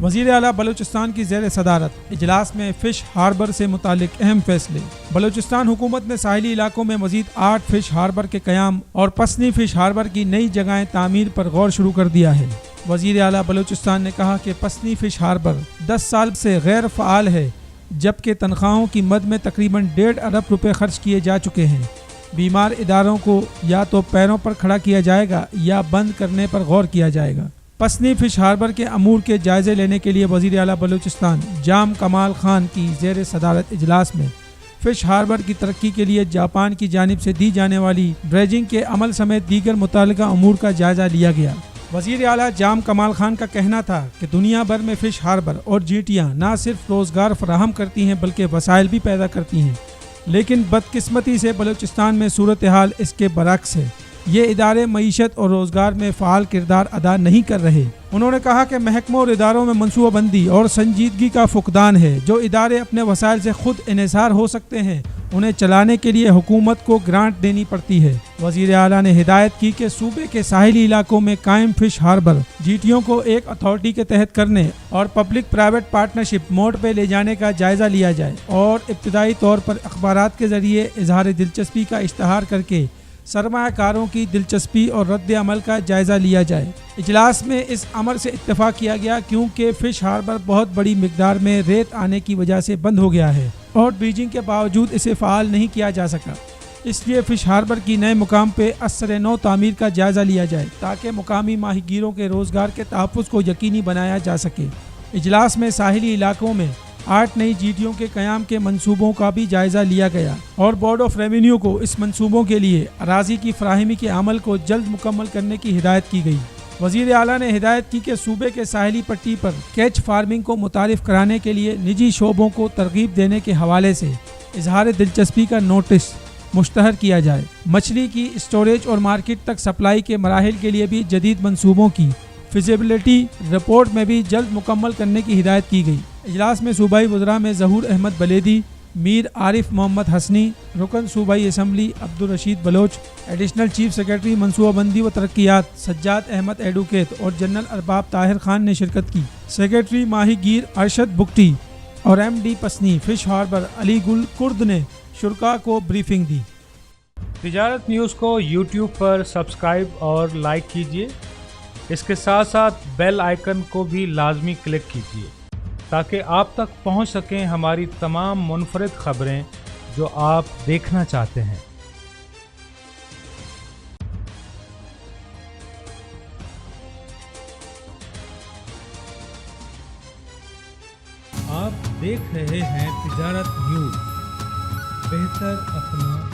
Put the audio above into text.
وزیر اعلیٰ بلوچستان کی زیر صدارت اجلاس میں فش ہاربر سے متعلق اہم فیصلے۔ بلوچستان حکومت نے ساحلی علاقوں میں مزید 8 فش ہاربر کے قیام اور پسنی فش ہاربر کی نئی جگہیں تعمیر پر غور شروع کر دیا ہے۔ وزیر اعلیٰ بلوچستان نے کہا کہ پسنی فش ہاربر 10 سال سے غیر فعال ہے، جبکہ تنخواہوں کی مد میں تقریباً 1.5 ارب روپے خرچ کیے جا چکے ہیں۔ بیمار اداروں کو یا تو پیروں پر کھڑا کیا جائے گا یا بند کرنے پر غور کیا جائے گا۔ پسنی فش ہاربر کے امور کے جائزے لینے کے لیے وزیر اعلیٰ بلوچستان جام کمال خان کی زیر صدارت اجلاس میں فش ہاربر کی ترقی کے لیے جاپان کی جانب سے دی جانے والی ڈریجنگ کے عمل سمیت دیگر متعلقہ امور کا جائزہ لیا گیا۔ وزیر اعلیٰ جام کمال خان کا کہنا تھا کہ دنیا بھر میں فش ہاربر اور جیٹیاں نہ صرف روزگار فراہم کرتی ہیں بلکہ وسائل بھی پیدا کرتی ہیں، لیکن بدقسمتی سے بلوچستان میں صورتحال اس کے برعکس ہے۔ یہ ادارے معیشت اور روزگار میں فعال کردار ادا نہیں کر رہے۔ انہوں نے کہا کہ محکموں اور اداروں میں منصوبہ بندی اور سنجیدگی کا فقدان ہے۔ جو ادارے اپنے وسائل سے خود انحصار ہو سکتے ہیں انہیں چلانے کے لیے حکومت کو گرانٹ دینی پڑتی ہے۔ وزیر اعلیٰ نے ہدایت کی کہ صوبے کے ساحلی علاقوں میں قائم فش ہاربر جیٹیوں کو ایک اتھارٹی کے تحت کرنے اور پبلک پرائیویٹ پارٹنرشپ موڈ پہ لے جانے کا جائزہ لیا جائے اور ابتدائی طور پر اخبارات کے ذریعے اظہار دلچسپی کا اشتہار کر کے سرمایہ کاروں کی دلچسپی اور رد عمل کا جائزہ لیا جائے۔ اجلاس میں اس امر سے اتفاق کیا گیا کیونکہ فش ہاربر بہت بڑی مقدار میں ریت آنے کی وجہ سے بند ہو گیا ہے اور ڈریجنگ کے باوجود اسے فعال نہیں کیا جا سکا۔ اس لیے فش ہاربر کی نئے مقام پہ اثر نو تعمیر کا جائزہ لیا جائے تاکہ مقامی ماہی گیروں کے روزگار کے تحفظ کو یقینی بنایا جا سکے۔ اجلاس میں ساحلی علاقوں میں 8 نئی جیٹیوں کے قیام کے منصوبوں کا بھی جائزہ لیا گیا اور بورڈ آف ریونیو کو اس منصوبوں کے لیے اراضی کی فراہمی کے عمل کو جلد مکمل کرنے کی ہدایت کی گئی۔ وزیر اعلیٰ نے ہدایت کی کہ صوبے کے ساحلی پٹی پر کیچ فارمنگ کو متعارف کرانے کے لیے نجی شعبوں کو ترغیب دینے کے حوالے سے اظہار دلچسپی کا نوٹس مشتہر کیا جائے۔ مچھلی کی اسٹوریج اور مارکیٹ تک سپلائی کے مراحل کے لیے بھی جدید منصوبوں کی فیزیبلٹی رپورٹ میں بھی جلد مکمل کرنے کی ہدایت کی گئی۔ اجلاس میں صوبائی وزراء میں ظہور احمد بلیدی، میر عارف محمد حسنی، رکن صوبائی assembly Abdul Rashid Baloch, additional chief secretary منصوبہ بندی و ترقیات سجاد احمد ایڈوکیٹ اور جنرل ارباب طاہر خان نے شرکت کی۔ سیکرٹری ماہی گیر ارشد بگٹی اور M D Pasni fish harbour Ali Gul Kurd نے شرکاء کو بریفنگ دی۔ تجارت نیوز کو یوٹیوب پر سبسکرائب اور لائک کیجیے۔ اس کے ساتھ ساتھ بیل آئیکن کو بھی لازمی کلک کیجیے تاکہ آپ تک پہنچ سکیں ہماری تمام منفرد خبریں جو آپ دیکھنا چاہتے ہیں۔ آپ دیکھ رہے ہیں تجارت نیوز، بہتر اپنا